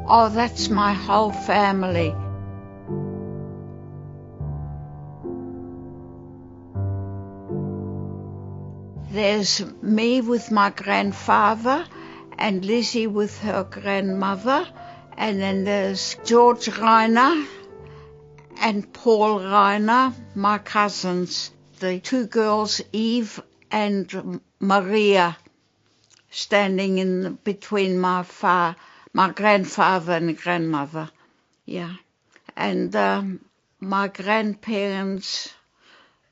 Oh, that's my whole family. There's me with my grandfather and Lizzie with her grandmother, and then there's George Reiner and Paul Reiner, my cousins, the two girls, Eve and Maria, standing in between my grandfather and grandmother. Yeah. And my grandparents,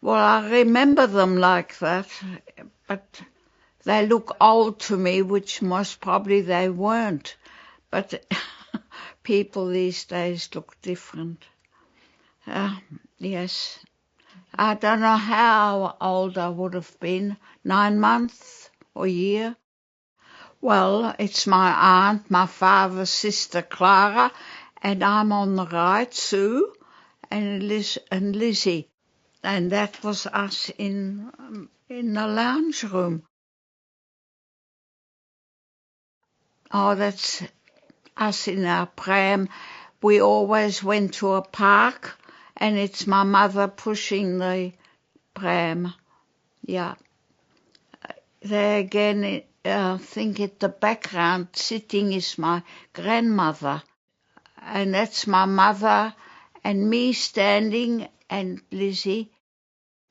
well, I remember them like that, but they look old to me, which most probably they weren't. But people these days look different. Yes. I don't know how old I would have been, 9 months or a year. Well, it's my aunt, my father's sister Clara, and I'm on the right, Sue, and Lizzie. And that was us in the lounge room. Oh, that's us in our pram. We always went to a park, and it's my mother pushing the pram. Yeah. There again, I think at the background sitting is my grandmother. And that's my mother and me standing and Lizzie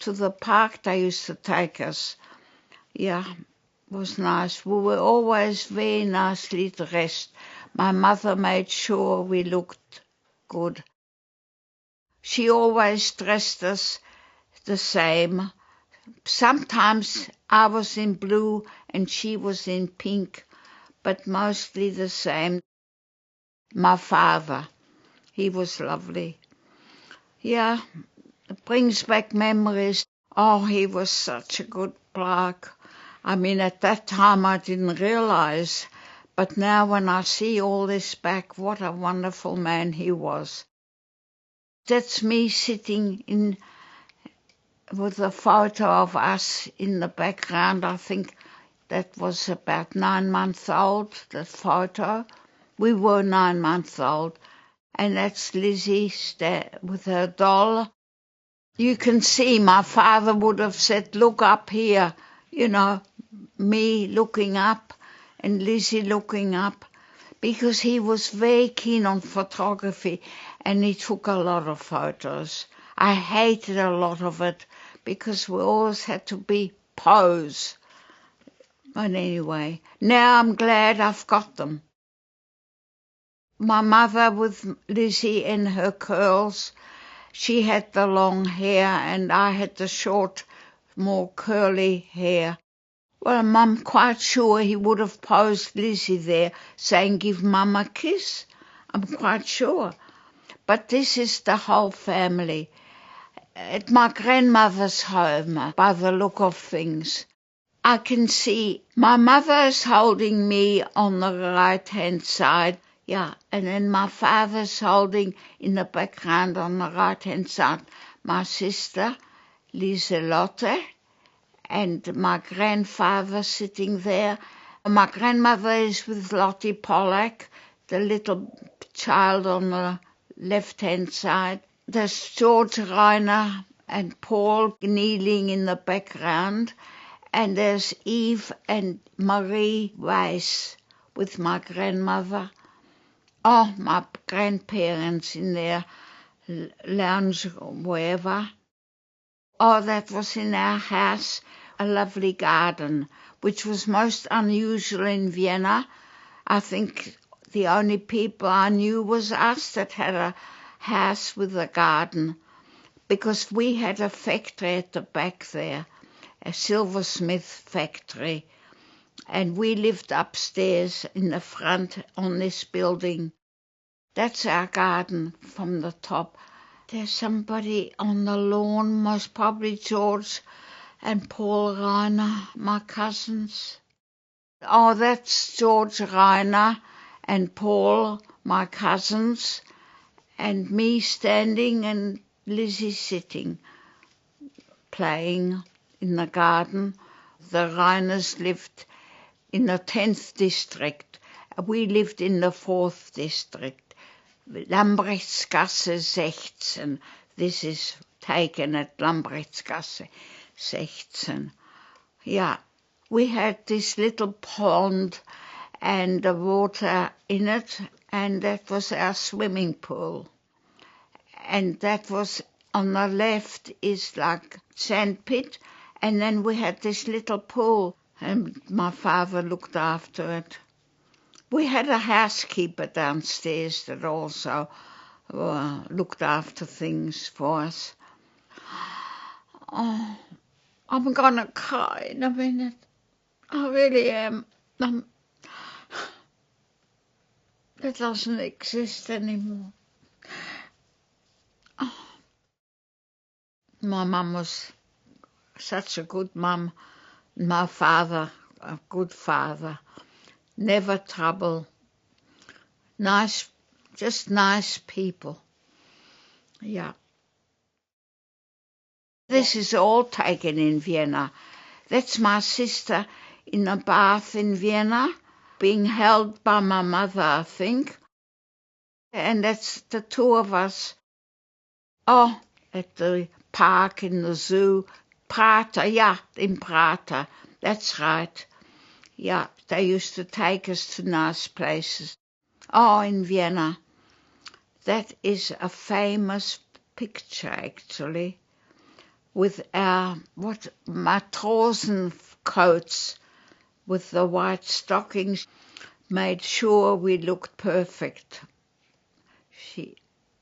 to the park they used to take us. Yeah, it was nice. We were always very nicely dressed. My mother made sure we looked good. She always dressed us the same. Sometimes I was in blue and she was in pink, but mostly the same. My father, he was lovely. Yeah, it brings back memories. Oh, he was such a good bloke. I mean, at that time I didn't realize, but now when I see all this back, what a wonderful man he was. That's me sitting in with a photo of us in the background. I think that was about 9 months old, that photo. We were 9 months old. And that's Lizzie with her doll. You can see my father would have said, look up here, you know, me looking up and Lizzie looking up, because he was very keen on photography and he took a lot of photos. I hated a lot of it because we always had to be pose. But anyway, now I'm glad I've got them. My mother with Lizzie in her curls, she had the long hair and I had the short, more curly hair. Well, I'm quite sure he would have posed Lizzie there saying, give Mum a kiss. I'm quite sure. But this is the whole family. At my grandmother's home, by the look of things, I can see my mother is holding me on the right-hand side. Yeah, and then my father's holding in the background on the right-hand side my sister, Lieselotte, and my grandfather sitting there. My grandmother is with Lottie Pollack, the little child on the left-hand side. There's George Reiner and Paul kneeling in the background, and there's Eve and Marie Weiss with my grandmother. Oh, my grandparents in their lounge, wherever. Oh, that was in our house, a lovely garden, which was most unusual in Vienna. I think the only people I knew was us that had a house with a garden, because we had a factory at the back there, a silversmith factory. And we lived upstairs in the front on this building. That's our garden from the top. There's somebody on the lawn, most probably George and Paul Reiner, my cousins. Oh, that's George Reiner and Paul, my cousins, and me standing and Lizzie sitting, playing in the garden. The Reiners lived in the 10th district, We lived in the 4th district, Lambrechtsgasse 16. This is taken at Lambrechtsgasse 16. Yeah, we had this little pond and the water in it, and that was our swimming pool. And that was on the left is like sand pit, and then we had this little pool, and my father looked after it. We had a housekeeper downstairs that also looked after things for us. Oh, I'm gonna cry in a minute. I really am. That doesn't exist anymore. Oh. My mum was such a good mum. My father, a good father. Never trouble. Nice, just nice people. Yeah. This is all taken in Vienna. That's my sister in a bath in Vienna, being held by my mother, I think. And that's the two of us. Oh, at the park in the zoo. Prater, yeah, in Prater. That's right. Yeah, they used to take us to nice places. Oh, in Vienna. That is a famous picture, actually, with our, matrosen coats with the white stockings, made sure we looked perfect.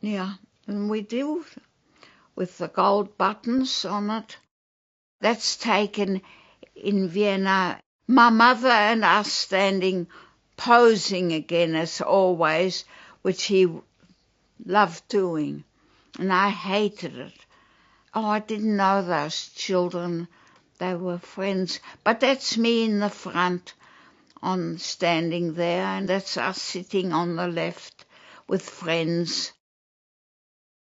Yeah, and we do, with the gold buttons on it. That's taken in Vienna. My mother and us standing, posing again as always, which he loved doing, and I hated it. Oh, I didn't know those children. They were friends. But that's me in the front, on standing there, and that's us sitting on the left with friends.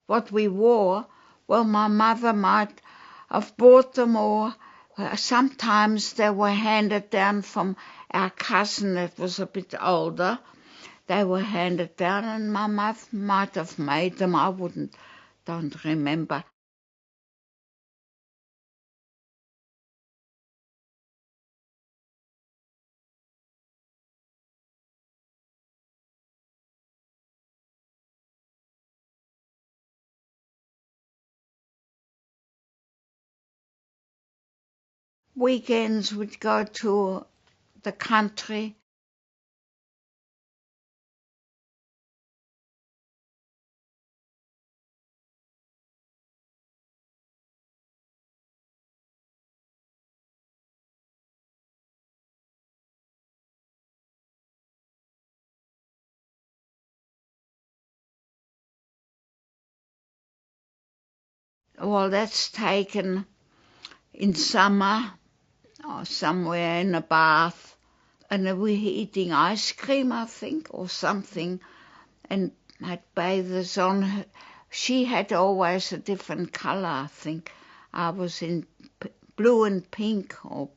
What we wore, well, my mother might have bought them all. Sometimes they were handed down from our cousin that was a bit older. They were handed down, and my mother might have made them. I don't remember. Weekends we'd go to the country. Well, that's taken in summer or somewhere in a bath. And we were eating ice cream, I think, or something, and had bathers on her. She had always a different colour, I think. I was in blue and pink, or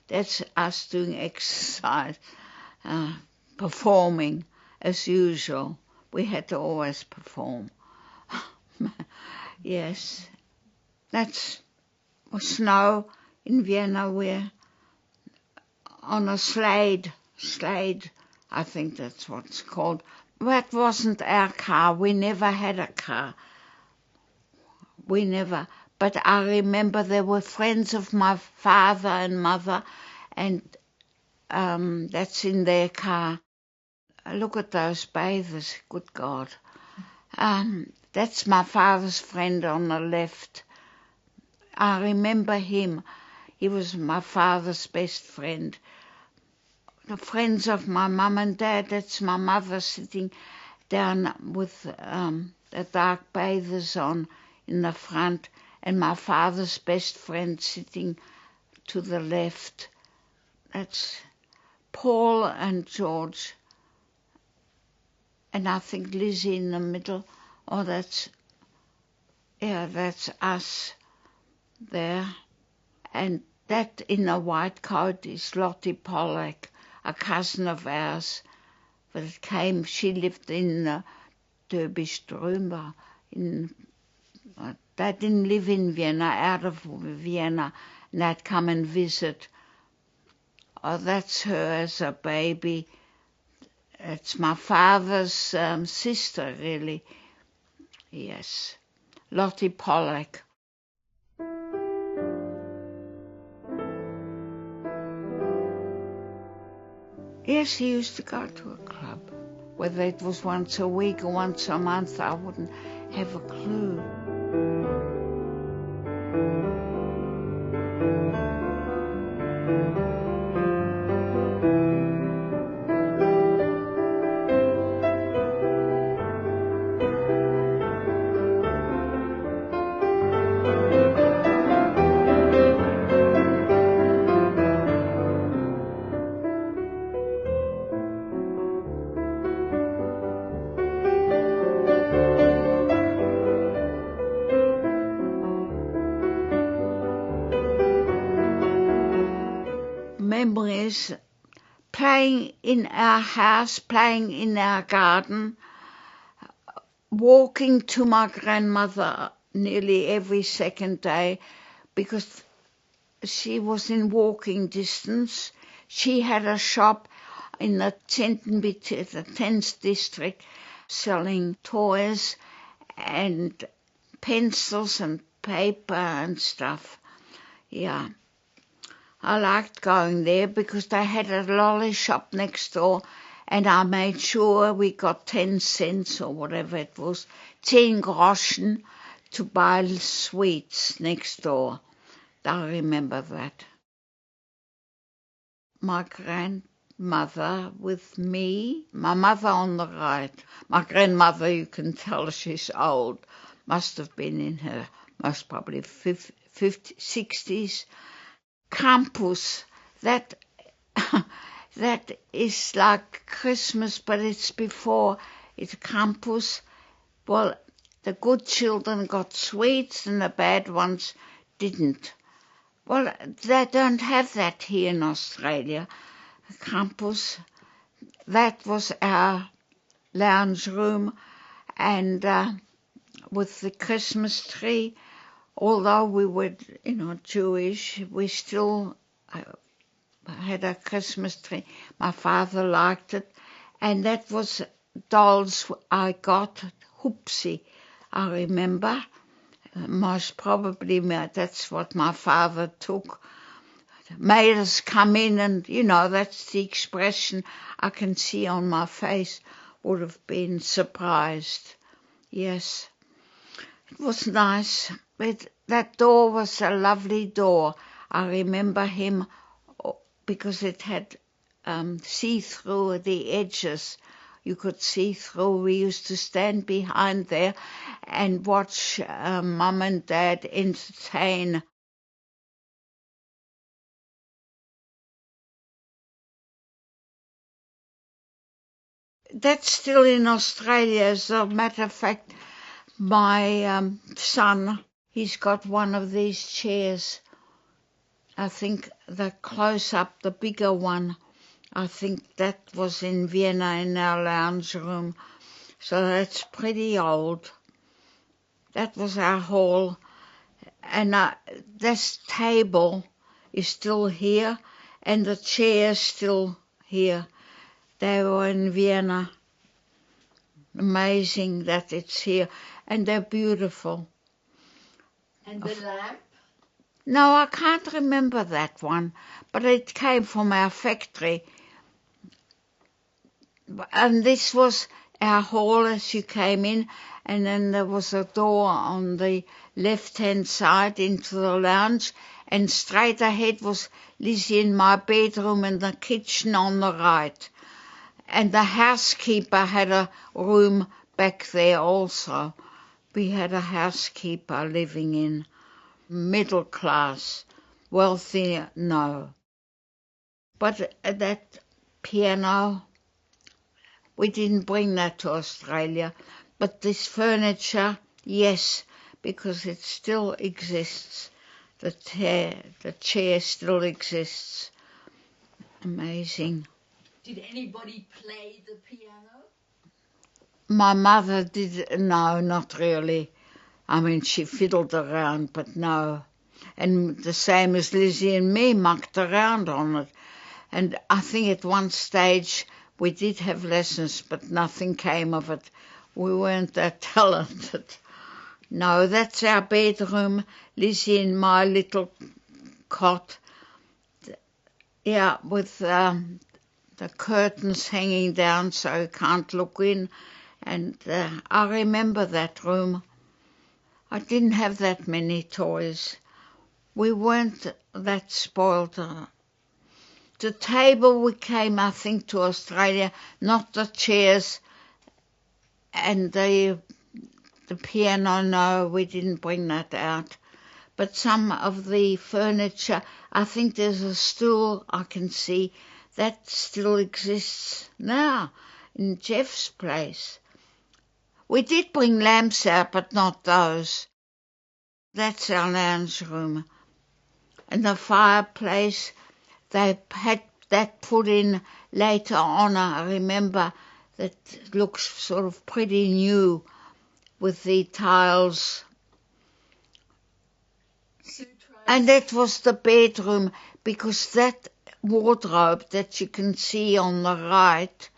that's us doing exercise, performing as usual. We had to always perform. Yes, that's snow in Vienna. We're on a sled, I think that's what it's called. That wasn't our car. We never had a car. We never. But I remember there were friends of my father and mother, and that's in their car. Look at those bathers, good God. That's my father's friend on the left. I remember him. He was my father's best friend. The friends of my mum and dad, that's my mother sitting down with the dark bathers on in the front, and my father's best friend sitting to the left. That's Paul and George. And I think Lizzie in the middle. Oh, that's us there. And that in a white coat is Lottie Pollack, a cousin of ours. but it came, she lived in Derbyström, they didn't live in Vienna, out of Vienna, and they'd come and visit. Oh, that's her as a baby. It's my father's sister, really. Yes, Lottie Pollack. Yes, he used to go to a club. Whether it was once a week or once a month, I wouldn't have a clue. Memories, playing in our house, playing in our garden, walking to my grandmother nearly every second day because she was in walking distance. She had a shop in the 10th district selling toys and pencils and paper and stuff. Yeah. I liked going there because they had a lolly shop next door, and I made sure we got 10 cents or whatever it was, 10 groschen, to buy sweets next door. I remember that. My grandmother with me, my mother on the right. My grandmother, you can tell she's old, must have been in her most probably 60s. Campus, that is like Christmas, but it's before. It's campus. Well, the good children got sweets and the bad ones didn't. Well, they don't have that here in Australia. Campus, that was our lounge room, and with the Christmas tree. Although we were, Jewish, we still had a Christmas tree. My father liked it, and that was dolls I got, Hoopsie, I remember. Most probably that's what my father took. Made us come in, and, that's the expression I can see on my face, would have been surprised. Yes, it was nice. But that door was a lovely door. I remember him because it had see-through the edges. You could see through. We used to stand behind there and watch Mum and Dad entertain. That's still in Australia. As a matter of fact, my son, he's got one of these chairs. I think the close-up, the bigger one, I think that was in Vienna in our lounge room. So that's pretty old. That was our hall. And this table is still here, and the chair is still here. They were in Vienna. Amazing that it's here. And they're beautiful. And the lamp? No, I can't remember that one, but it came from our factory. And this was our hall as you came in, and then there was a door on the left-hand side into the lounge, and straight ahead was Lizzie in my bedroom and the kitchen on the right. And the housekeeper had a room back there also. We had a housekeeper living in. Middle class, wealthy, no. But that piano, we didn't bring that to Australia. But this furniture, yes, because it still exists. The chair still exists. Amazing. Did anybody play the piano? My mother did, no, not really. I mean, she fiddled around, but no. And the same as Lizzie and me, mucked around on it. And I think at one stage we did have lessons, but nothing came of it. We weren't that talented. No, that's our bedroom, Lizzie in my little cot. Yeah, with the curtains hanging down so you can't look in. And I remember that room. I didn't have that many toys. We weren't that spoiled. The table we came, I think, to Australia, not the chairs and the piano, no, we didn't bring that out. But some of the furniture, I think there's a stool I can see that still exists now in Jeff's place. We did bring lamps out, but not those. That's our lounge room. And the fireplace, they had that put in later on, I remember, that looks sort of pretty new with the tiles. And that was the bedroom, because that wardrobe that you can see on the right,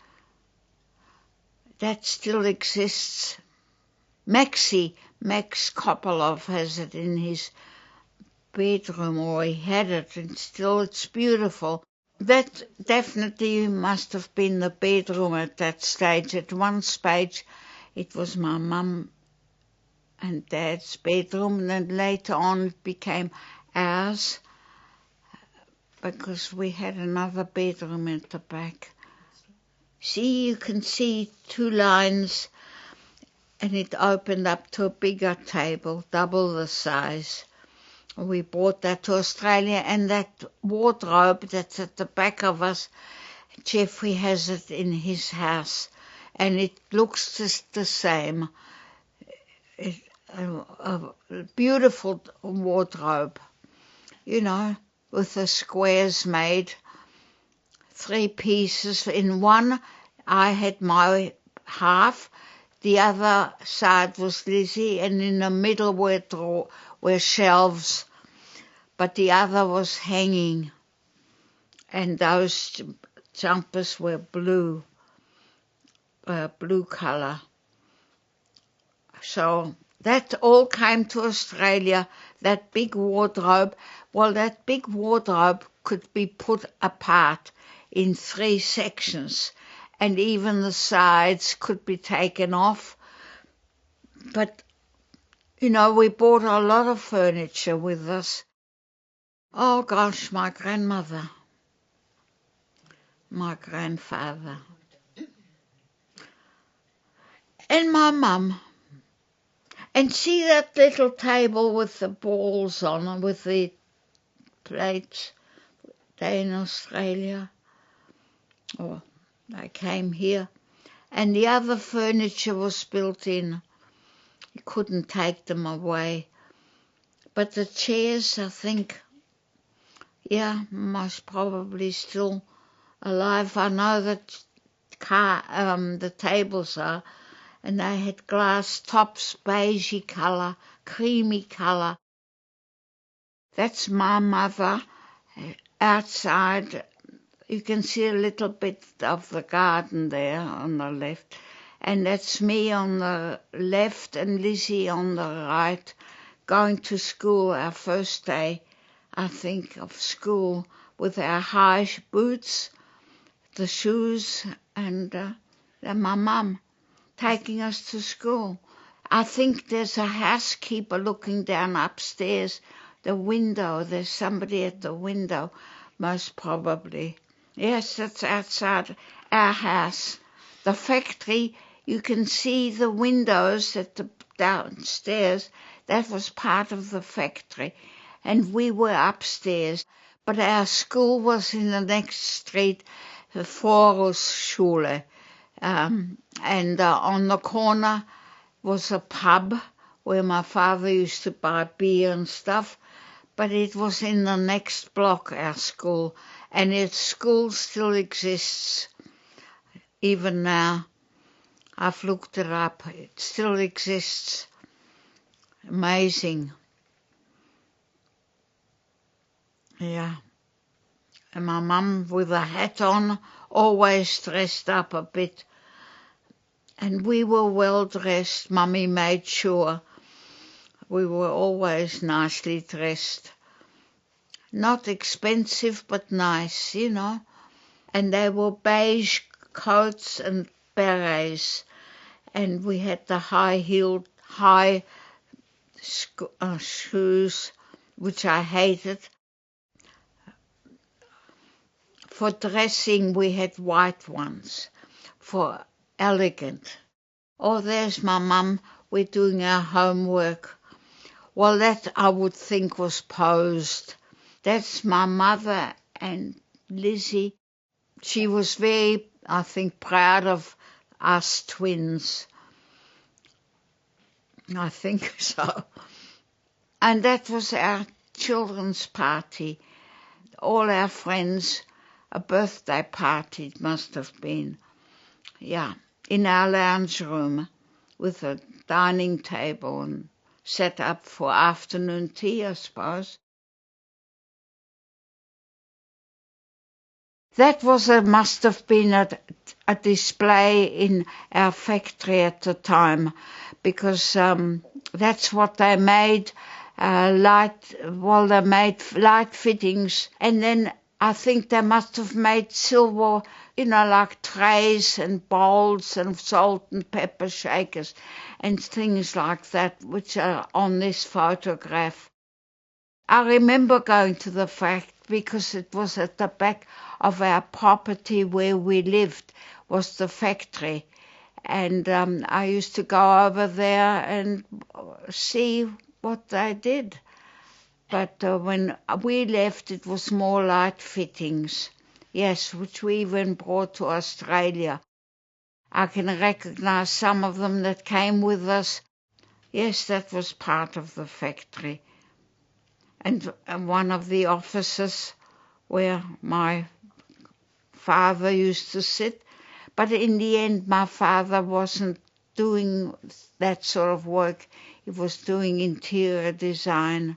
that still exists. Max Kopolov has it in his bedroom, or he had it, and still it's beautiful. That definitely must have been the bedroom at that stage. At one stage it was my mum and dad's bedroom, and then later on it became ours because we had another bedroom at the back. See, you can see two lines, and it opened up to a bigger table, double the size. We brought that to Australia, and that wardrobe that's at the back of us, Jeffrey has it in his house, and it looks just the same. A beautiful wardrobe, you know, with the squares made, 3 pieces. In one, I had my half, the other side was Lizzie, and in the middle were shelves, but the other was hanging, and those jumpers were blue colour. So that all came to Australia, that big wardrobe. Well, that big wardrobe could be put apart in 3 sections, and even the sides could be taken off. But, you know, we bought a lot of furniture with us. Oh gosh, my grandmother, my grandfather, and my mum. And see that little table with the balls on it, with the plates? They in Australia. Oh, they came here. And the other furniture was built in. You couldn't take them away. But the chairs, I think, yeah, most probably still alive. I know that the tables are, and they had glass tops, beigey colour, creamy colour. That's my mother. Outside, you can see a little bit of the garden there on the left. And that's me on the left and Lizzie on the right, going to school, our first day, I think, of school, with our high boots, the shoes, and my mum taking us to school. I think there's a housekeeper looking down upstairs, the window. There's somebody at the window, most probably. Yes, that's outside our house. The factory, you can see the windows at the downstairs. That was part of the factory. And we were upstairs. But our school was in the next street, the Vorschule. And on the corner was a pub where my father used to buy beer and stuff. But it was in the next block, our school. And its school still exists. even now. I've looked it up. It still exists. Amazing. Yeah. And my mum with a hat on, always dressed up a bit. And we were well dressed. Mummy made sure we were always nicely dressed. Not expensive, but nice, you know. And they were beige coats and berets. And we had the high-heeled, high shoes, which I hated. For dressing, we had white ones, for elegant. Oh, there's my mum. We're doing our homework. Well, that I would think was posed. That's my mother and Lizzie. She was very, I think, proud of us twins. I think so. And that was our children's party. All our friends, a birthday party it must have been. Yeah, in our lounge room with a dining table and set up for afternoon tea, I suppose. That must have been a display in our factory at the time, because that's what they made, they made light fittings, and then I think they must have made silver, like trays and bowls and salt and pepper shakers and things like that, which are on this photograph. I remember going to the factory because it was at the back of our property where we lived, was the factory. And I used to go over there and see what they did. But when we left, it was more light fittings, yes, which we even brought to Australia. I can recognize some of them that came with us. Yes, that was part of the factory. And one of the offices where my father used to sit. But in the end, my father wasn't doing that sort of work. He was doing interior design.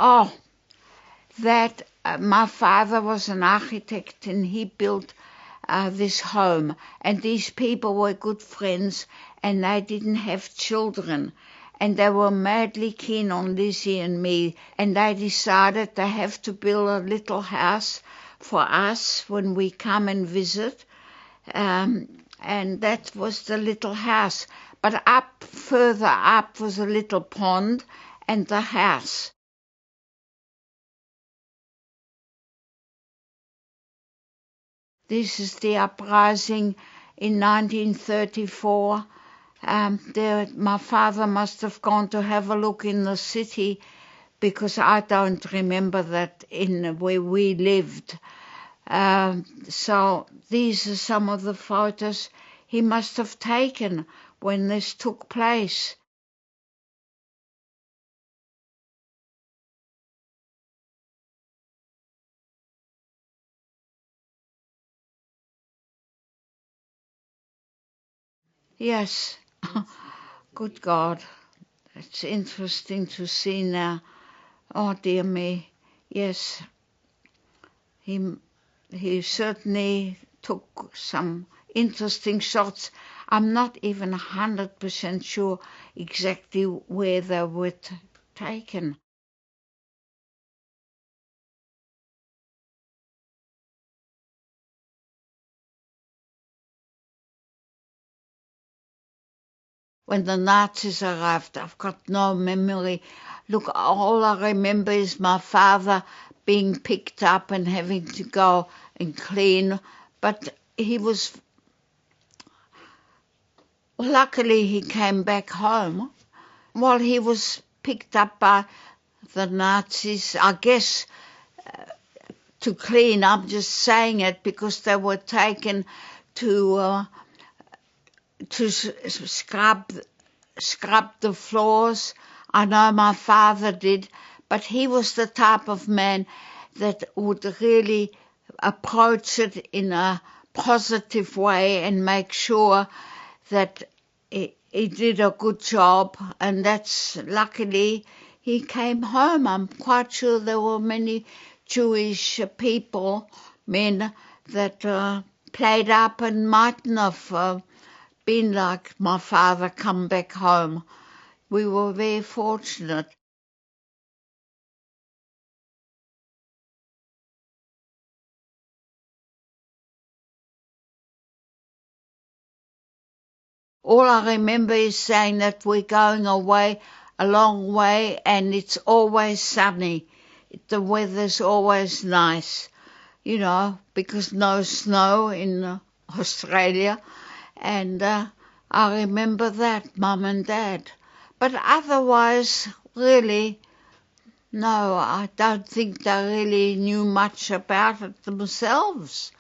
Oh, that my father was an architect and he built this home, and these people were good friends and they didn't have children, and they were madly keen on Lizzie and me, and they decided they have to build a little house for us when we come and visit, and that was the little house. But further up was a little pond and the house. This is the uprising in 1934. My father must have gone to have a look in the city, because I don't remember that in where we lived. So these are some of the photos he must have taken when this took place. Yes. Good God. It's interesting to see now. Oh, dear me. Yes. He certainly took some interesting shots. I'm not even 100% sure exactly where they were taken. when the Nazis arrived. I've got no memory. Look, all I remember is my father being picked up and having to go and clean. But luckily he came back home. While he was picked up by the Nazis, I guess, to clean. I'm just saying it because they were taken to scrub the floors. I know my father did, but he was the type of man that would really approach it in a positive way and make sure that he did a good job, and that's luckily he came home. I'm quite sure there were many Jewish people, men, that played up and mightn't have been like my father, come back home. We were very fortunate. All I remember is saying that we're going away a long way and it's always sunny. The weather's always nice, because no snow in Australia. And I remember that, Mum and Dad. But otherwise, really, no, I don't think they really knew much about it themselves.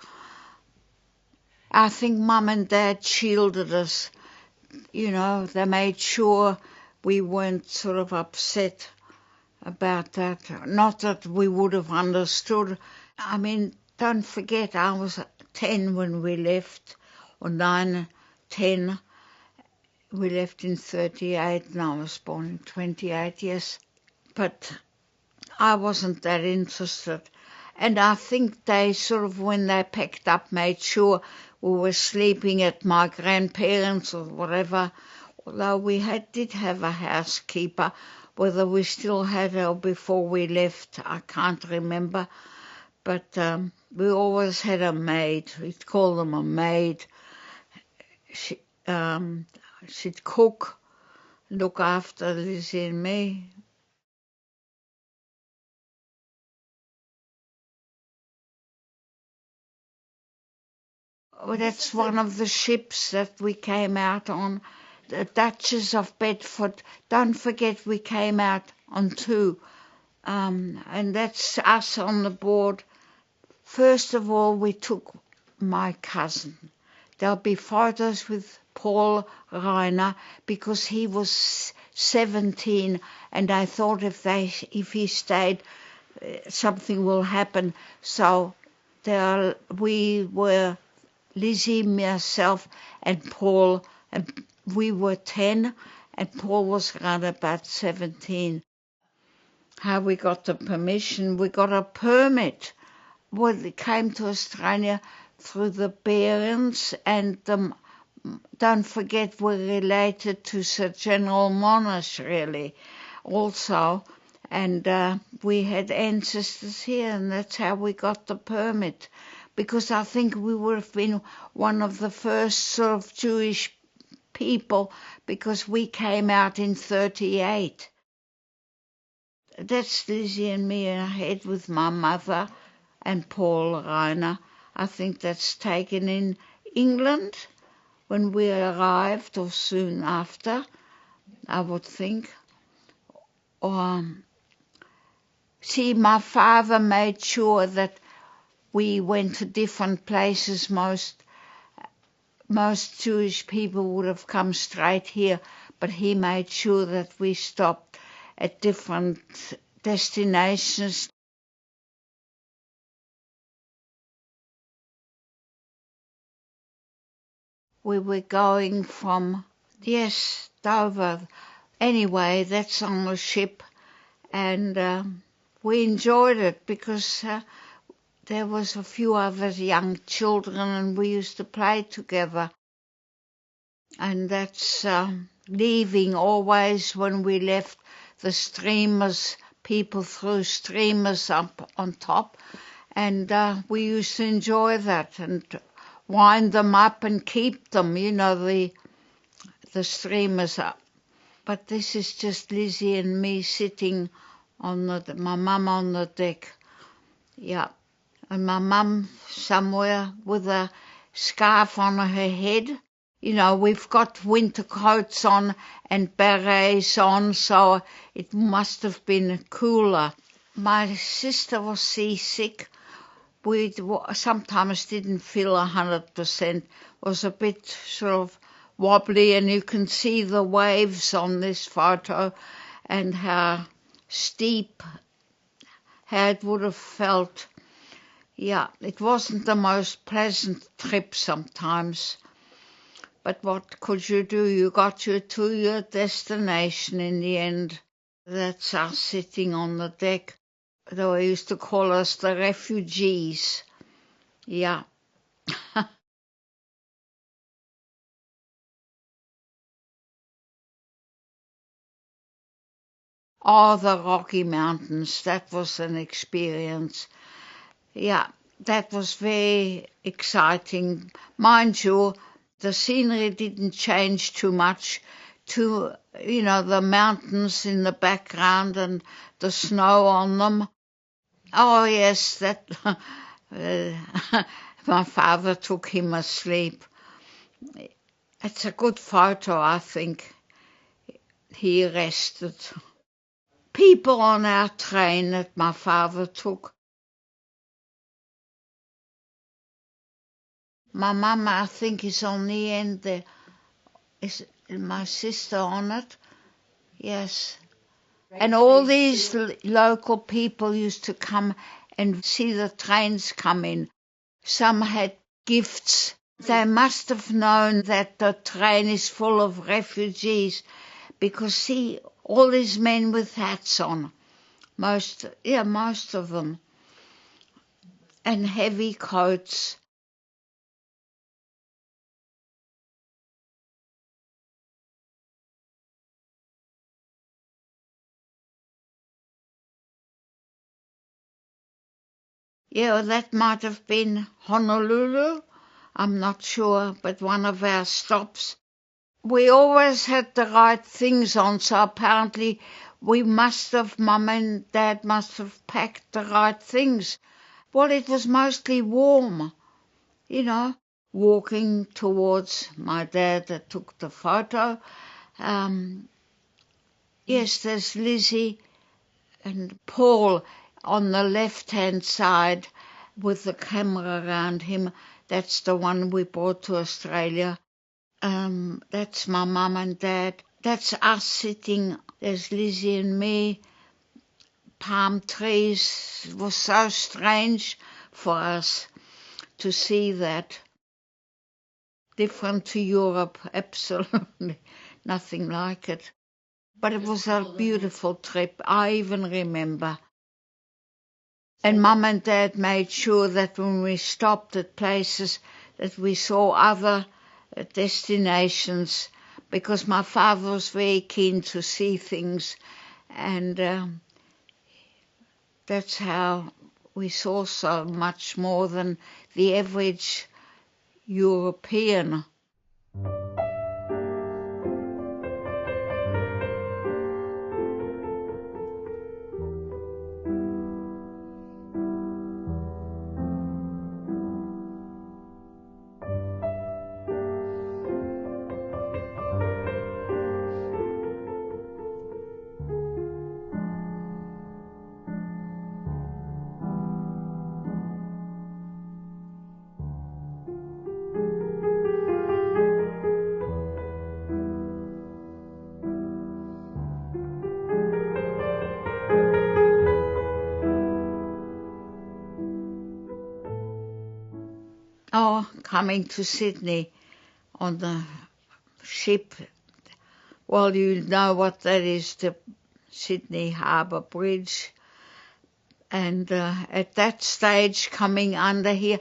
I think Mum and Dad shielded us. They made sure we weren't sort of upset about that. Not that we would have understood. I mean, don't forget, I was 10 when we left, or 9, 10. We left in 38 and I was born in 28, yes. But I wasn't that interested. And I think they sort of, when they packed up, made sure we were sleeping at my grandparents' or whatever, although we did have a housekeeper. Whether we still had her before we left, I can't remember. But we always had a maid. We'd call them a maid. She'd cook, look after Lizzie and me. Oh, that's one of the ships that we came out on, the Duchess of Bedford. Don't forget we came out on 2, and that's us on the board. First of all, we took my cousin. There'll be photos with Paul Reiner because he was 17, and I thought if he stayed, something will happen. So we were Lizzie, myself, and Paul, and we were 10, and Paul was around about 17. How we got the permission? We got a permit. Well, they came to Australia through the parents, and don't forget we're related to Sir General Monash, really, also. And we had ancestors here, and that's how we got the permit. Because I think we would have been one of the first sort of Jewish people, because we came out in 38. That's Lizzie and me ahead with my mother and Paul Reiner. I think that's taken in England when we arrived, or soon after, I would think. See, my father made sure that we went to different places. Most Jewish people would have come straight here, but he made sure that we stopped at different destinations. We were going from, yes, Dover. Anyway, that's on the ship, and we enjoyed it because there was a few other young children and we used to play together. And that's leaving always when we left the streamers, people threw streamers up on top, and we used to enjoy that and wind them up and keep them, the the stream is up. But this is just Lizzie and me sitting on my mum on the deck. Yeah. And my mum somewhere with a scarf on her head. You know, we've got winter coats on and berets on, so it must have been cooler. My sister was seasick. We sometimes didn't feel 100%. Was a bit sort of wobbly, and you can see the waves on this photo and how steep, how it would have felt. Yeah, it wasn't the most pleasant trip sometimes. But what could you do? You got you to your destination in the end. That's us sitting on the deck. They used to call us the refugees. Yeah. Oh, the Rocky Mountains. That was an experience. Yeah, that was very exciting. Mind you, the scenery didn't change too much to, the mountains in the background and the snow on them. Oh, yes, that my father took him asleep. It's a good photo, I think. He rested. People on our train that my father took. My mum, I think, is on the end there. Is my sister on it? Yes. And all these local people used to come and see the trains come in. Some had gifts. They must have known that the train is full of refugees because, see, all these men with hats on. Most of them. And heavy coats. Yeah, that might have been Honolulu. I'm not sure, but one of our stops. We always had the right things on, so apparently Mum and Dad must have packed the right things. Well, it was mostly warm, walking towards my dad that took the photo. Yes, there's Lizzie and Paul on the left-hand side with the camera around him. That's the one we brought to Australia. That's my mum and dad. That's us sitting. There's Lizzie and me. Palm trees. It was so strange for us to see that. Different to Europe, absolutely. Nothing like it. But it was a beautiful trip. I even remember. And Mum and Dad made sure that when we stopped at places that we saw other destinations, because my father was very keen to see things, and that's how we saw so much more than the average European. Oh, coming to Sydney on the ship. Well, you know what that is, the Sydney Harbour Bridge. And at that stage, coming under here,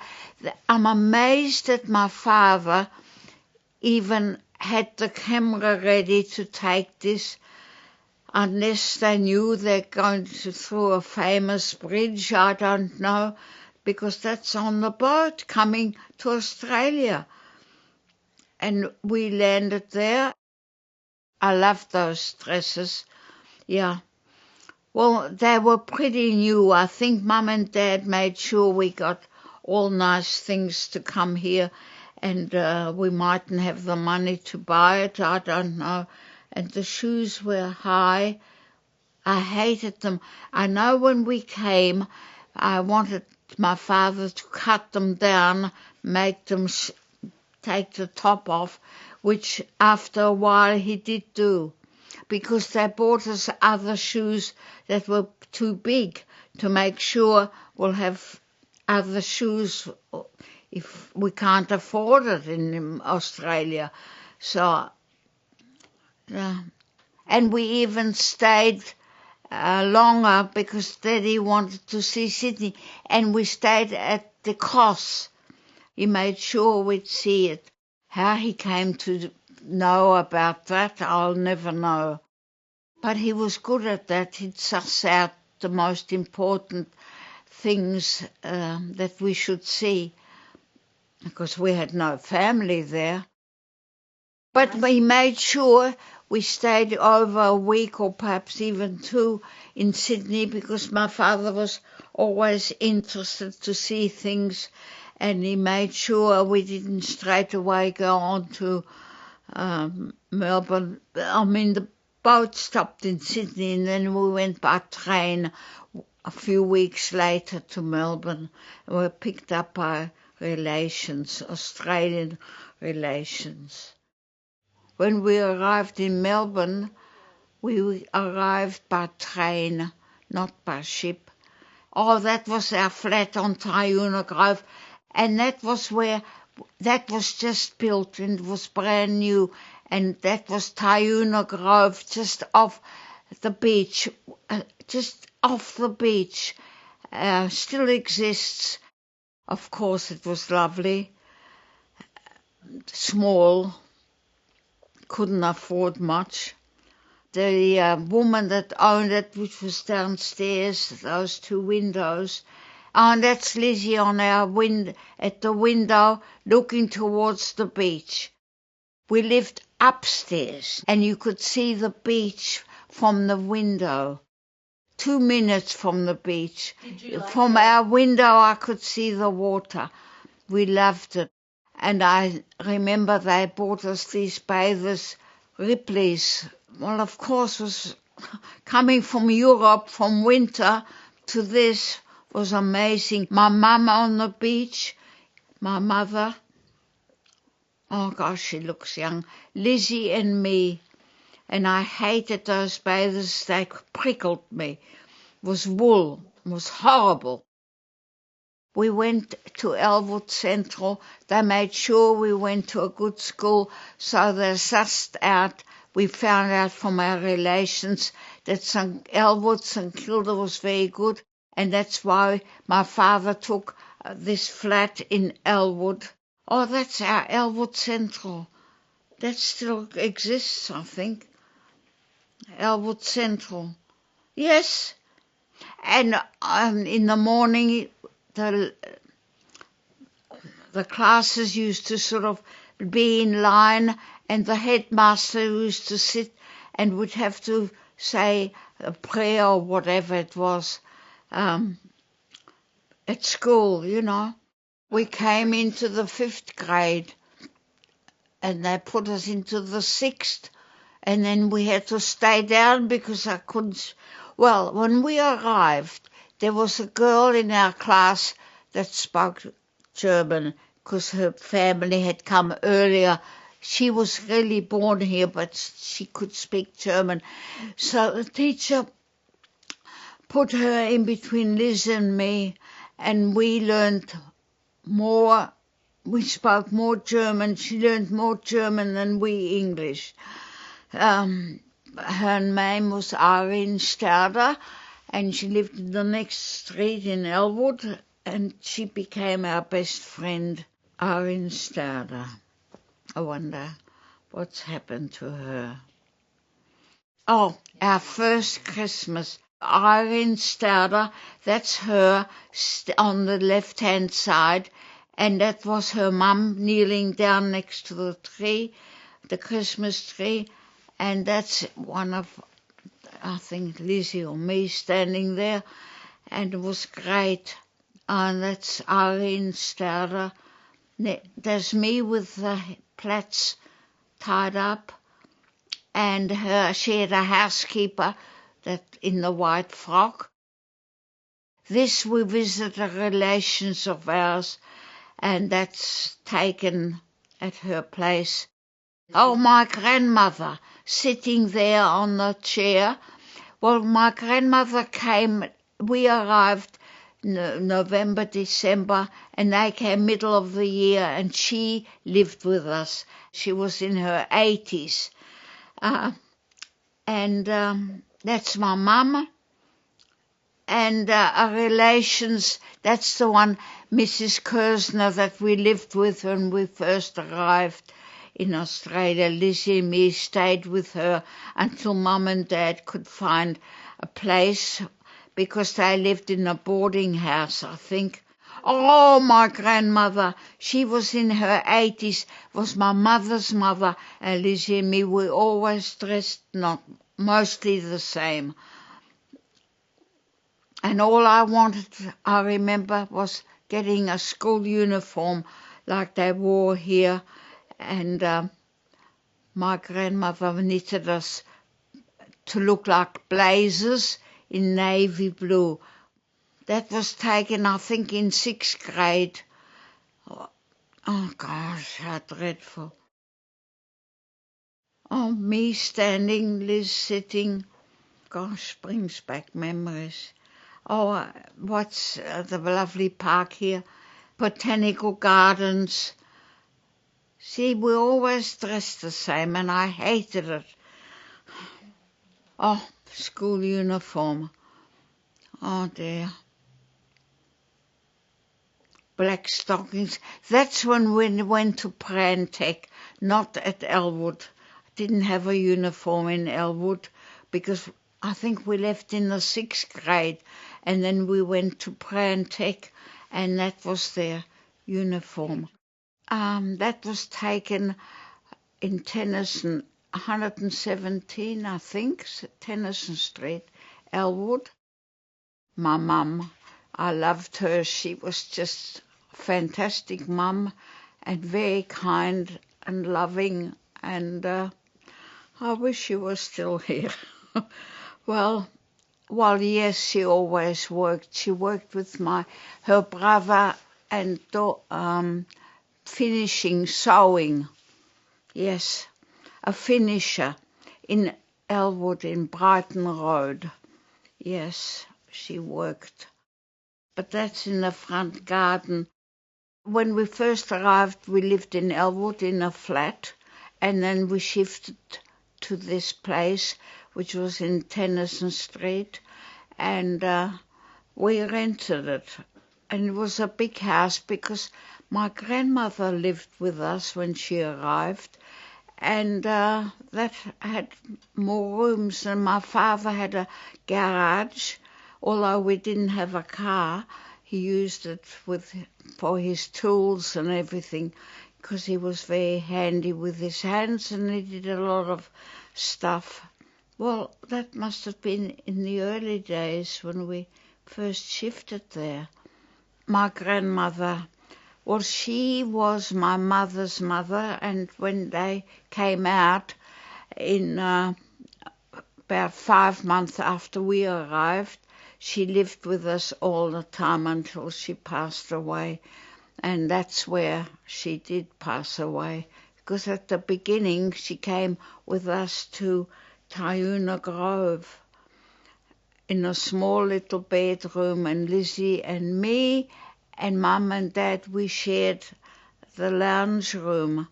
I'm amazed that my father even had the camera ready to take this, unless they knew they're going through a famous bridge, I don't know, because that's on the boat coming to Australia. And we landed there, I loved those dresses. Yeah. Well, they were pretty new. I think Mum and Dad made sure we got all nice things to come here, and we mightn't have the money to buy it. I don't know. And the shoes were high. I hated them. I know when we came, I wanted my father to cut them down, make them take the top off, which after a while he did do, because they bought us other shoes that were too big to make sure we'll have other shoes if we can't afford it in Australia. So, and we even stayed longer because Daddy wanted to see Sydney, and we stayed at the Cross. He made sure we'd see it. How he came to know about that, I'll never know. But he was good at that. He'd suss out the most important things that we should see, because we had no family there. But we made sure we stayed over a week or perhaps even 2 in Sydney, because my father was always interested to see things, and he made sure we didn't straight away go on to Melbourne. I mean, the boat stopped in Sydney and then we went by train a few weeks later to Melbourne. We were picked up by relations, Australian relations. When we arrived in Melbourne, we arrived by train, not by ship. Oh, that was our flat on Tayuna Grove, and that was just built and it was brand new, and that was Tayuna Grove, just off the beach, still exists. Of course, it was lovely, small, couldn't afford much. The woman that owned it, which was downstairs, those 2 windows, and that's Lizzie on our at the window looking towards the beach. We lived upstairs and you could see the beach from the window. 2 minutes from the beach. From our window I could see the water. We loved it. And I remember they bought us these bathers, Ripley's. Well, of course, was coming from Europe, from winter to this was amazing. My mum on the beach, my mother, oh gosh, she looks young, Lizzie and me. And I hated those bathers, they prickled me. It was wool, it was horrible. We went to Elwood Central. They made sure we went to a good school, so they sussed out. We found out from our relations that Elwood St Kilda was very good, and that's why my father took this flat in Elwood. Oh, that's our Elwood Central. That still exists, I think. Elwood Central. Yes. And in the morning, the classes used to sort of be in line, and the headmaster used to sit and would have to say a prayer or whatever it was at school, you know. We came into the 5th grade and they put us into the 6th, and then we had to stay down because I couldn't. Well, when we arrived, there was a girl in our class that spoke German because her family had come earlier. She was really born here, but she could speak German. So the teacher put her in between Liz and me, and we learned more. We spoke more German. She learned more German than we English. Her name was Irene Stauder, and she lived in the next street in Elwood, and she became our best friend, Irene Stauder. I wonder what's happened to her. Oh, our first Christmas. Irene Stauder, that's her on the left-hand side, and that was her mum kneeling down next to the tree, the Christmas tree, And that's one of, I think, Lizzie or me standing there, and it was great. And that's Irene Stouder. There's me with the plaits tied up, and she had a housekeeper that in the white frock. This we visited relations of ours, and that's taken at her place. Oh, my grandmother sitting there on the chair. Well, my grandmother came, we arrived November, December, and they came middle of the year, and she lived with us. She was in her 80s. That's my mum. And our relations, that's the one, Mrs. Kersner, that we lived with when we first arrived in Australia. Lizzie and me stayed with her until Mum and Dad could find a place, because they lived in a boarding house, I think. Oh, my grandmother, she was in her 80s, was my mother's mother, and Lizzie and me, we always dressed not mostly the same. And all I wanted, I remember, was getting a school uniform like they wore here. And my grandmother knitted us to look like blazers in navy blue. That was taken, I think, in 6th grade. Oh, gosh, how dreadful. Oh, me standing, Liz sitting. Gosh, brings back memories. Oh, what's the lovely park here? Botanical gardens. See, we always dressed the same, and I hated it. Oh, school uniform. Oh, dear. Black stockings. That's when we went to Prantec, not at Elwood. I didn't have a uniform in Elwood because I think we left in the 6th grade, and then we went to Prantec, and that was their uniform. That was taken in Tennyson, 117, I think, Tennyson Street, Elwood. My mum, I loved her. She was just a fantastic mum and very kind and loving, and I wish she was still here. Well, yes, she always worked. She worked with her brother and finishing sewing. Yes, a finisher in Elwood in Brighton Road. Yes, she worked. But that's in the front garden. When we first arrived, we lived in Elwood in a flat, and then we shifted to this place, which was in Tennyson Street, and we rented it. And it was a big house because my grandmother lived with us when she arrived, and that had more rooms, and my father had a garage. Although we didn't have a car, he used it for his tools and everything, because he was very handy with his hands and he did a lot of stuff. Well, that must have been in the early days when we first shifted there. My grandmother, well, she was my mother's mother, and when they came out in about 5 months after we arrived, she lived with us all the time until she passed away. And that's where she did pass away, because at the beginning she came with us to Tayuna Grove in a small little bedroom, and Lizzie and me and Mum and Dad, we shared the lounge room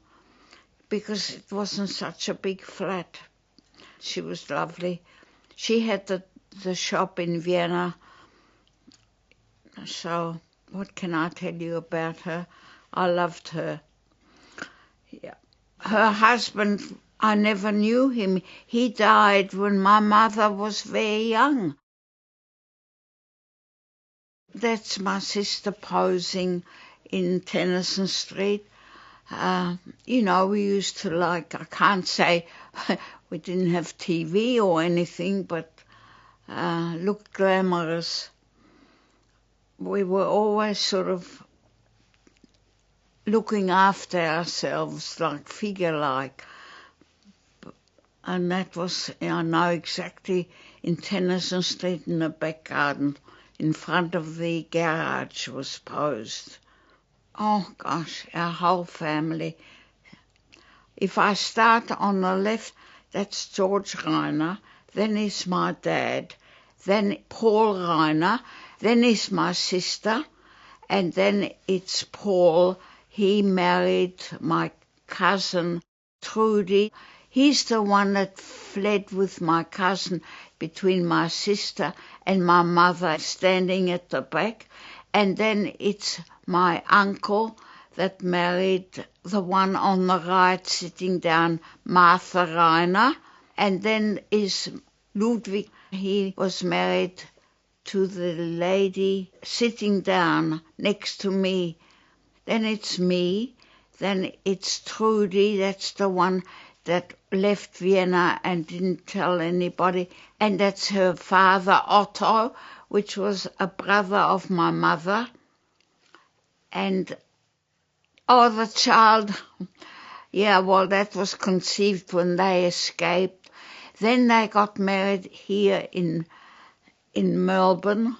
because it wasn't such a big flat. She was lovely. She had the shop in Vienna. So what can I tell you about her? I loved her. Yeah. Her husband, I never knew him. He died when my mother was very young. That's my sister posing in Tennyson Street. We used to I can't say we didn't have TV or anything, but looked glamorous. We were always sort of looking after ourselves, like figure-like. And that was, I know exactly, in Tandler Street in the back garden, in front of the garage was posed. Oh gosh, our whole family. If I start on the left, that's George Reiner, then is my dad, then Paul Reiner, then is my sister, and then it's Paul. He married my cousin Trudy. He's the one that fled with my cousin between my sister and my mother standing at the back. And then it's my uncle that married the one on the right sitting down, Martha Reiner. And then is Ludwig. He was married to the lady sitting down next to me. Then it's me. Then it's Trudy. That's the one that left Vienna and didn't tell anybody. And that's her father, Otto, which was a brother of my mother. And, the child, that was conceived when they escaped. Then they got married here in Melbourne,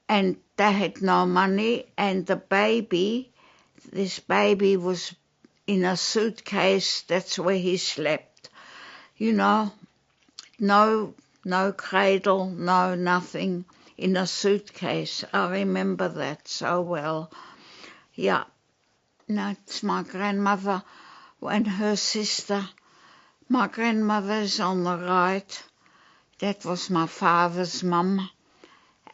and they had no money, and this baby was in a suitcase. That's where he slept. No cradle, no nothing, in a suitcase. I remember that so well. Yeah, that's my grandmother and her sister. My grandmother's on the right. That was my father's mum,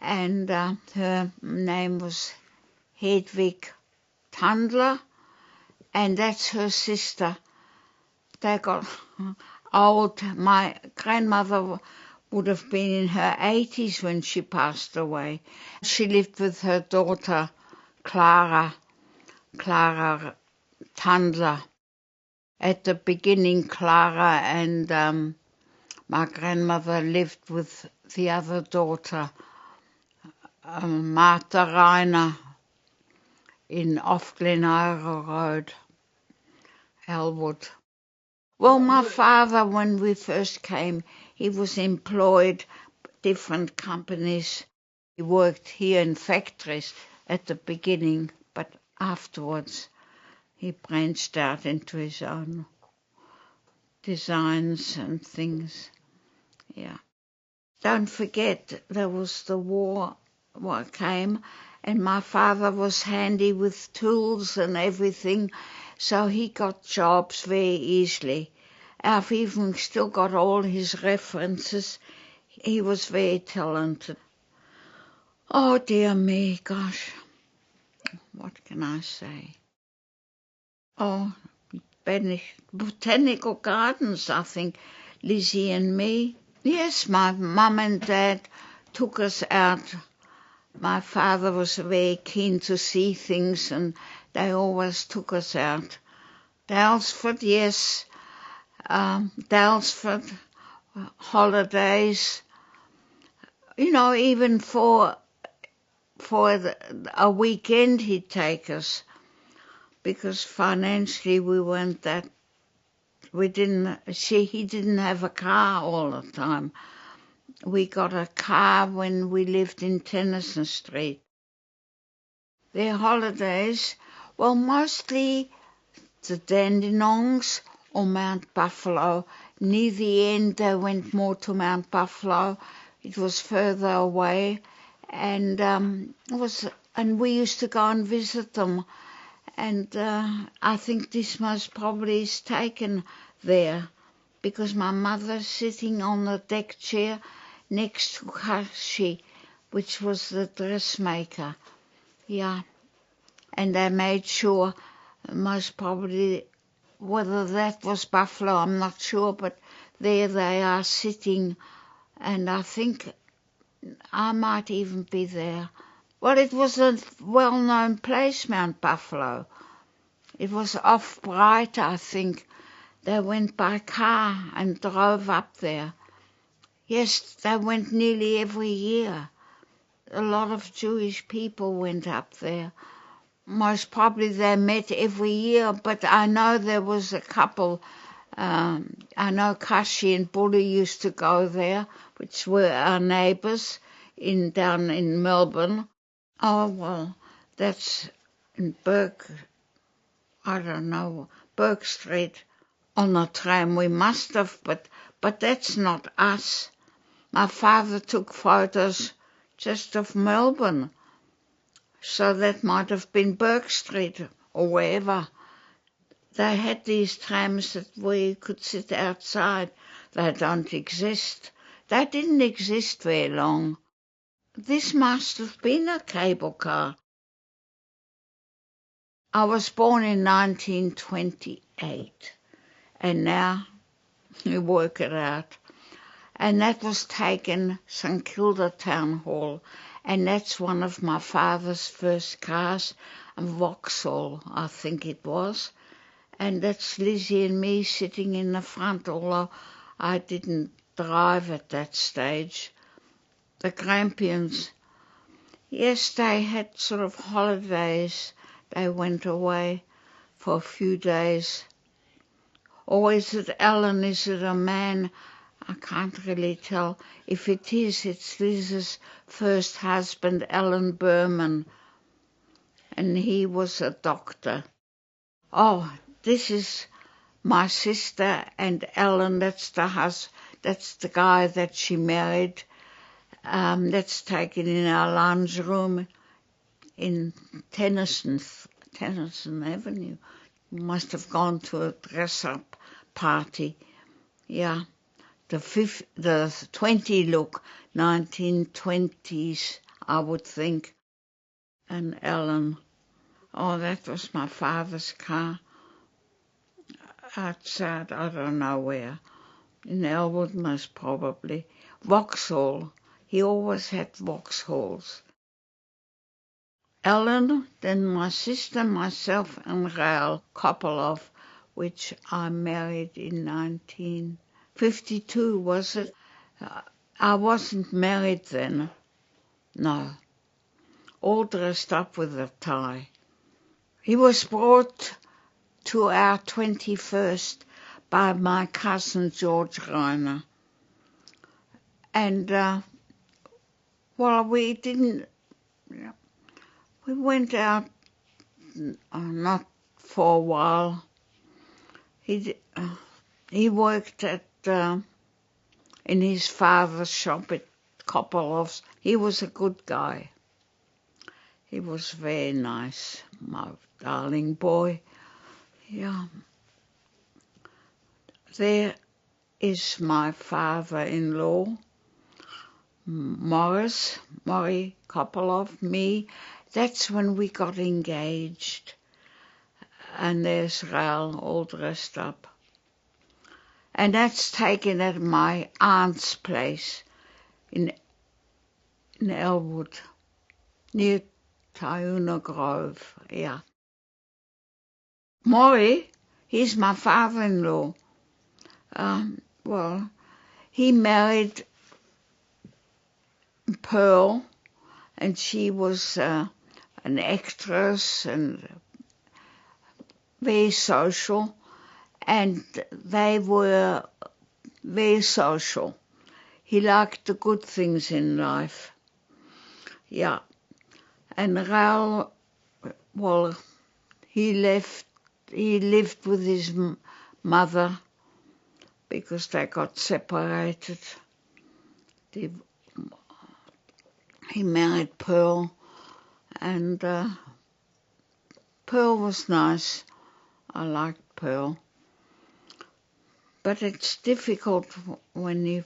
and her name was Hedwig Tandler, and that's her sister. They got old. My grandmother would have been in her 80s when she passed away. She lived with her daughter, Clara Tandler. At the beginning, Clara and my grandmother lived with the other daughter, Martha Reiner, off Glenira Road, Elwood. Well, my father, when we first came, he was employed different companies. He worked here in factories at the beginning, but afterwards he branched out into his own designs and things. Yeah. Don't forget, there was the war what came, and my father was handy with tools and everything, so he got jobs very easily. I've even still got all his references. He was very talented. Oh, dear me, gosh. What can I say? Oh, botanical gardens, I think, Lizzie and me. Yes, my mum and dad took us out. My father was very keen to see things, and they always took us out. Dalesford, yes. Dalesford, holidays. Even for a weekend he'd take us, because financially we weren't that. He didn't have a car all the time. We got a car when we lived in Tandler Street. Their holidays, well, mostly the Dandenongs or Mount Buffalo. Near the end, they went more to Mount Buffalo. It was further away, and we used to go and visit them. And I think this most probably is taken there, because my mother's sitting on the deck chair next to Kashi, which was the dressmaker. Yeah. And they made sure, most probably, whether that was Buffalo, I'm not sure, but there they are sitting, and I think I might even be there. Well, it was a well-known place, Mount Buffalo. It was off Bright, I think. They went by car and drove up there. Yes, they went nearly every year. A lot of Jewish people went up there. Most probably they met every year, but I know there was a couple. I know Kashi and Bully used to go there, which were our neighbours down in Melbourne. Oh, well, that's in I don't know, Burke Street. On the tram we must have, but that's not us. My father took photos just of Melbourne, so that might have been Burke Street or wherever. They had these trams that we could sit outside. They don't exist. They didn't exist very long. This must have been a cable car. I was born in 1928, and now you work it out. And that was taken St Kilda Town Hall, and that's one of my father's first cars, a Vauxhall, I think it was. And that's Lizzie and me sitting in the front, although I didn't drive at that stage. The Grampians, yes, they had sort of holidays. They went away for a few days. Or is it Alan, is it a man? I can't really tell. If it is, it's Liz's first husband, Alan Berman, and he was a doctor. Oh, this is my sister and Alan, that's the guy that she married. That's taken in our lounge room in Tennyson Avenue. Must have gone to a dress-up party. Yeah, the 20 look, 1920s, I would think. And Ellen, oh, that was my father's car. Outside, I don't know where. In Elwood, most probably. Vauxhall. He always had Vauxhalls. Ellen, then my sister, myself, and Rael Kopolov, which I married in 1952, was it? I wasn't married then. No. All dressed up with a tie. He was brought to our 21st by my cousin George Reiner. And, we didn't... We went out, not for a while. He worked in his father's shop at Kopolov's. He was a good guy. He was very nice, my darling boy. Yeah. There is my father-in-law, Maury Kopolov, me. That's when we got engaged. And there's Rael all dressed up. And that's taken at my aunt's place in Elwood, near Tauna Grove, yeah. Maury, he's my father-in-law. He married Pearl, and she was an actress and very social, and they were very social. He liked the good things in life. Yeah. And Rael, he lived with his mother because they got separated. He married Pearl, and Pearl was nice. I liked Pearl. But it's difficult when it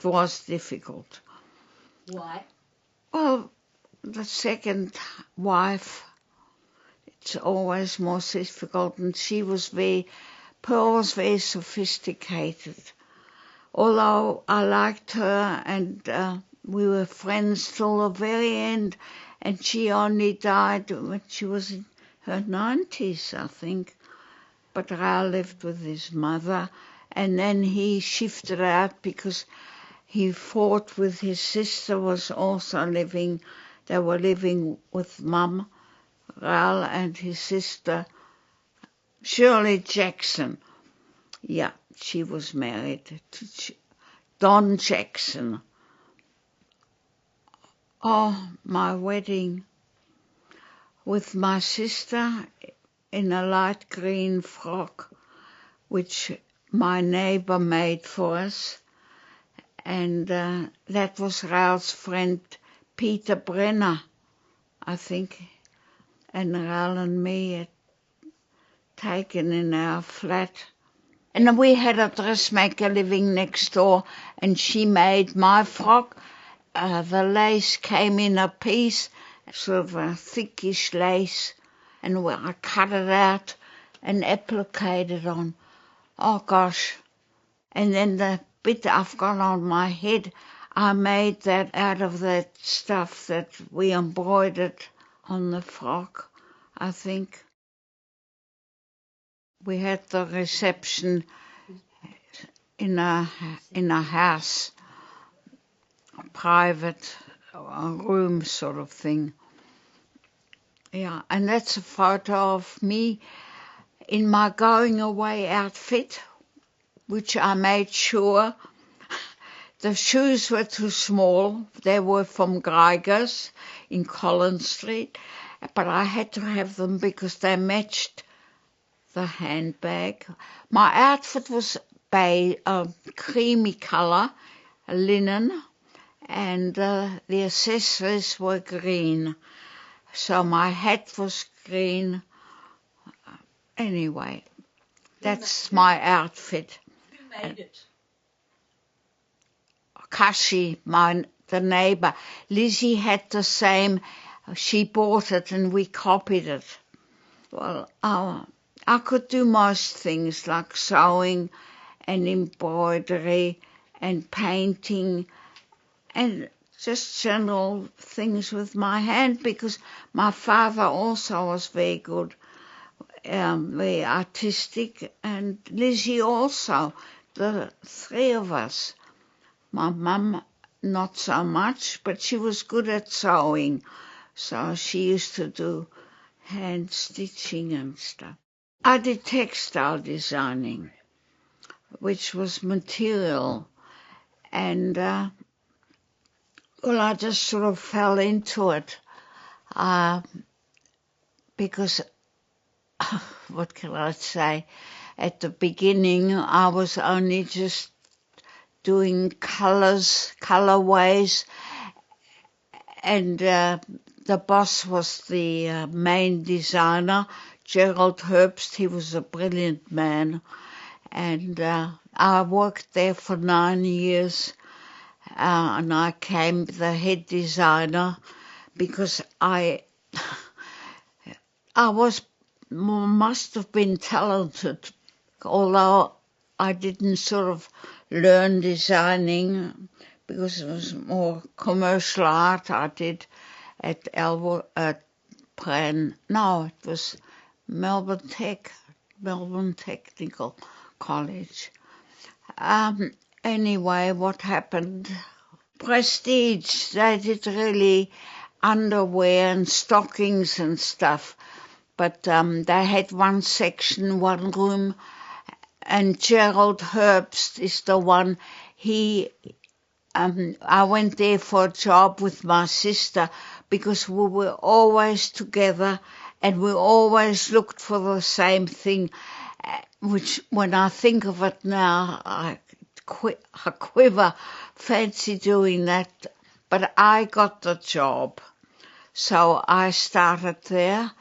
was difficult. Why? Well, the second wife, it's always more difficult, and Pearl was very sophisticated. Although I liked her, and we were friends till the very end, and she only died when she was her 90s, I think. But Raal lived with his mother, and then he shifted out because he fought with his sister, was also living, they were living with Mum, Raal and his sister, Shirley Jackson. Yeah, she was married to Don Jackson. Oh, my wedding with my sister in a light green frock, which my neighbor made for us. And that was Raal's friend Peter Brenner, I think. And Raal and me had taken in our flat. And we had a dressmaker living next door, and she made my frock. The lace came in a piece, sort of a thickish lace, and I cut it out and appliqued it on. Oh, gosh. And then the bit I've got on my head, I made that out of that stuff that we embroidered on the frock, I think. We had the reception in a house, a private room sort of thing. Yeah, and that's a photo of me in my going away outfit, which I made sure the shoes were too small. They were from Geiger's in Collins Street, but I had to have them because they matched the handbag. My outfit was creamy colour, linen, and the accessories were green. So my hat was green. Anyway, that's my outfit. Who made it? Kashi, the neighbour, Lizzie had the same. She bought it and we copied it. Well, I could do most things like sewing and embroidery and painting and just general things with my hand, because my father also was very good, very artistic, and Lizzie also, the three of us. My mum, not so much, but she was good at sewing, so she used to do hand stitching and stuff. I did textile designing, which was material, and I just sort of fell into it because, what can I say, at the beginning I was only just doing colorways, and the boss was the main designer, Gerald Herbst. He was a brilliant man, and I worked there for 9 years, and I became the head designer because I must have been talented, although I didn't sort of learn designing because it was more commercial art I did at it was Melbourne Technical College. Anyway, what happened? Prestige, they did really underwear and stockings and stuff, but they had one section, one room, and Gerald Herbst is the one. I went there for a job with my sister because we were always together and we always looked for the same thing, which when I think of it now, I quiver, fancy doing that. But I got the job, so I started there,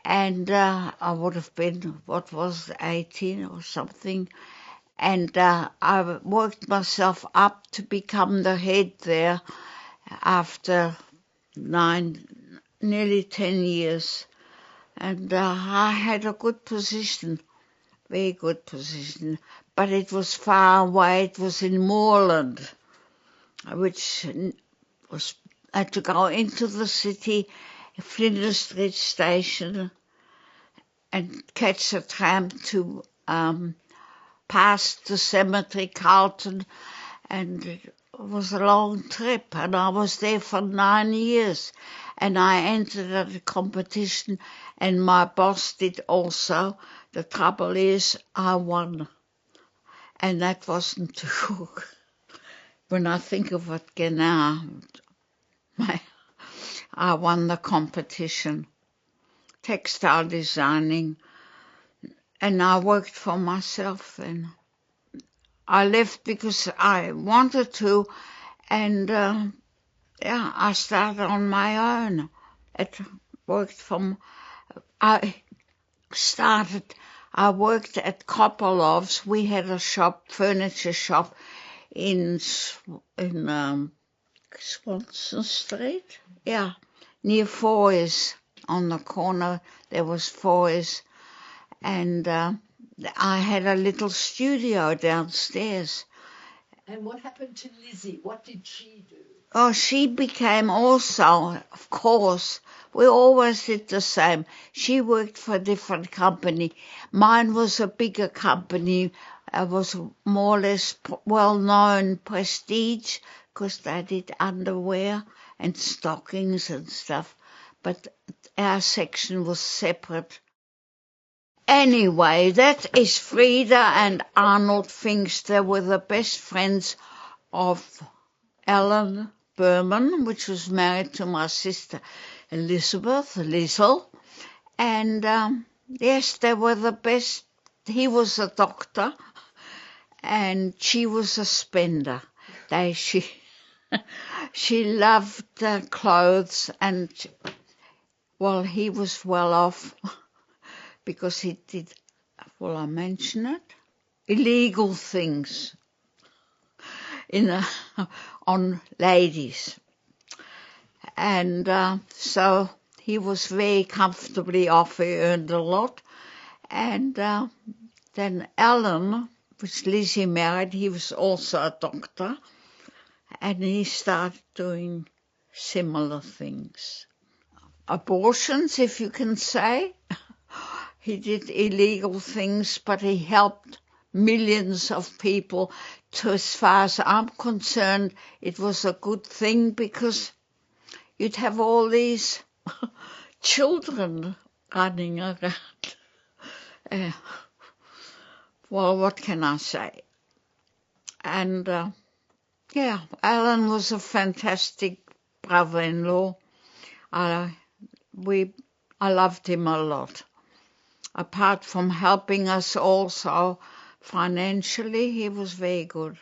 and I would have been, 18 or something, and I worked myself up to become the head there after nearly 10 years, and I had a good position, very good position, but it was far away. It was in Moreland, which had to go into the city, Flinders Street Station, and catch a tram to past the cemetery, Carlton, and it was a long trip, and I was there for 9 years, and I entered at a competition, and my boss did also. The trouble is, I won, and that wasn't too. When I think of it now, I won the competition, textile designing, and I worked for myself then. I left because I wanted to, and I started on my own. It worked from. I worked at Koppelov's. We had a shop, furniture shop, in Swanson Street. Yeah, near Foy's. On the corner there was Foy's, and I had a little studio downstairs. And what happened to Lizzie? What did she do? Oh, she became also, of course, we always did the same. She worked for a different company. Mine was a bigger company. It was more or less well-known, prestige, because they did underwear and stockings and stuff. But our section was separate. Anyway, that is Frida and Arnold Pfingster were the best friends of Ellen Berman, which was married to my sister Elizabeth, Liesl. And yes, they were the best. He was a doctor and she was a spender. She loved clothes, and well, he was well off because he did, will I mention it? Illegal things on ladies. And so he was very comfortably off. He earned a lot. And then Alan, which Lizzie married, he was also a doctor. And he started doing similar things. Abortions, if you can say. He did illegal things, but he helped millions of people. As far as I'm concerned, it was a good thing because you'd have all these children running around. Well, what can I say? And Alan was a fantastic brother-in-law. I loved him a lot. Apart from helping us also financially, he was very good.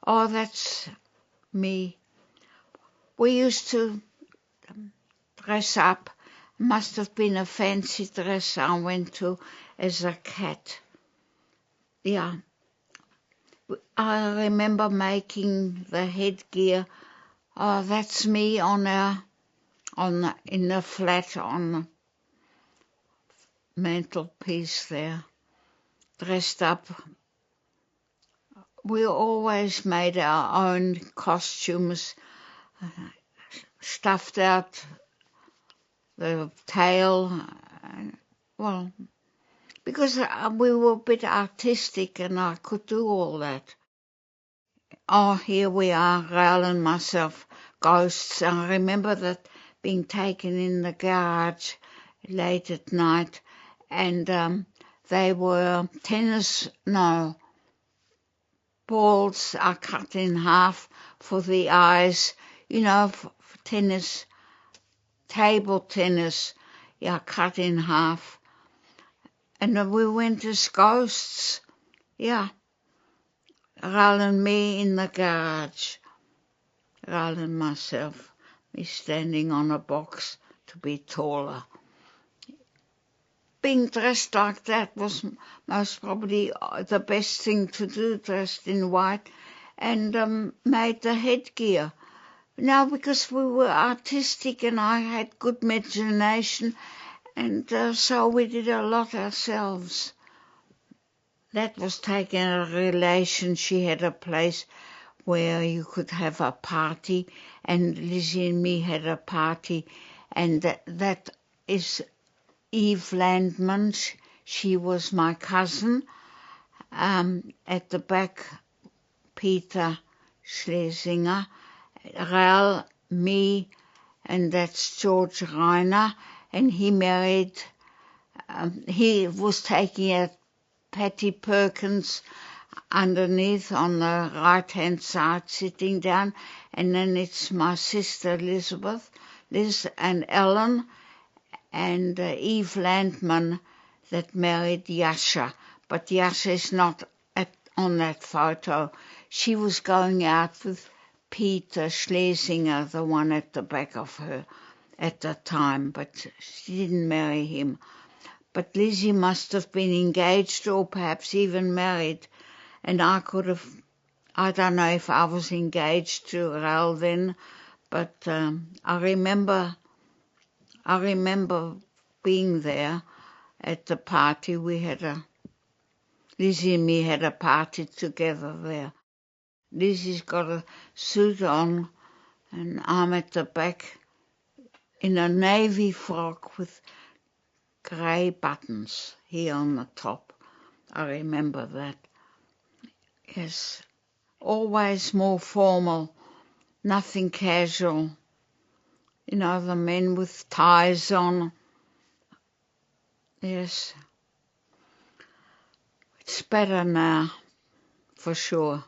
Oh, that's me. We used to dress up. Must have been a fancy dress I went to as a cat. Yeah. I remember making the headgear. Oh, that's me in the flat on the mantelpiece there, dressed up. We always made our own costumes, stuffed out the tail, well, because we were a bit artistic and I could do all that. Oh, here we are, Raoul and myself, ghosts. I remember that being taken in the garage late at night, and they were balls are cut in half for the eyes, for tennis, table tennis, cut in half. And we went as ghosts, Raoul and me in the garage, Raoul and myself, me standing on a box to be taller. Being dressed like that was most probably the best thing to do, dressed in white, and made the headgear. Now, because we were artistic and I had good imagination, and so we did a lot ourselves. That was taken a relation. She had a place where you could have a party, and Lizzie and me had a party, and that is Eve Landman. She was my cousin. At the back, Peter Schlesinger, Rel, me, and that's George Reiner, and he married, he was taking a Patty Perkins underneath on the right-hand side, sitting down, and then it's my sister Elizabeth, Liz and Ellen, and Eve Landman that married Yasha, but Yasha is not on that photo. She was going out with Peter Schlesinger, the one at the back of her at the time, but she didn't marry him. But Lizzie must have been engaged or perhaps even married, and I don't know if I was engaged to Raoul then, but I remember being there at the party. Lizzie and me had a party together there. Lizzie's got a suit on, and I'm at the back in a navy frock with grey buttons here on the top. I remember that. Yes, always more formal, nothing casual. You know, the men with ties on. Yes, it's better now, for sure.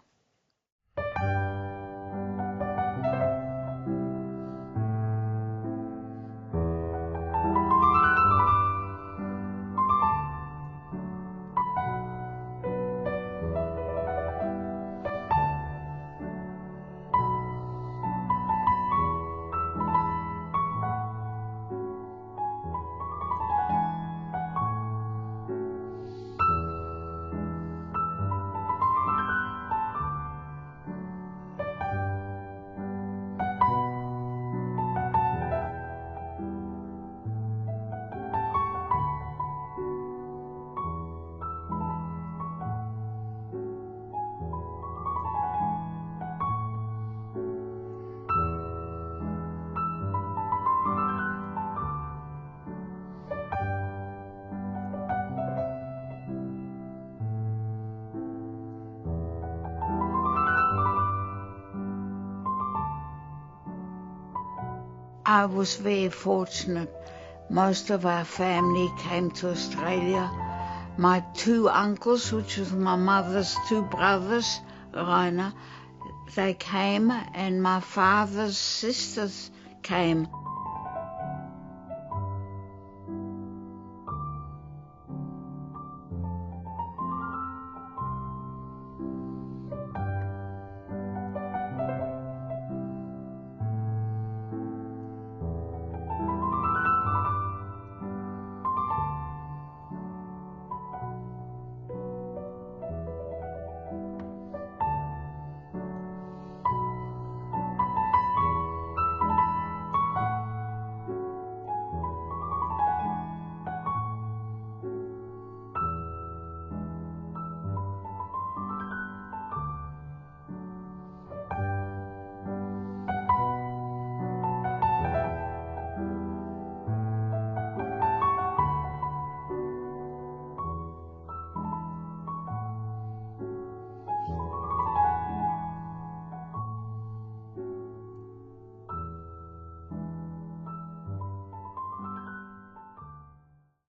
I was very fortunate. Most of our family came to Australia. My two uncles, which was my mother's two brothers, Rainer, they came, and my father's sisters came.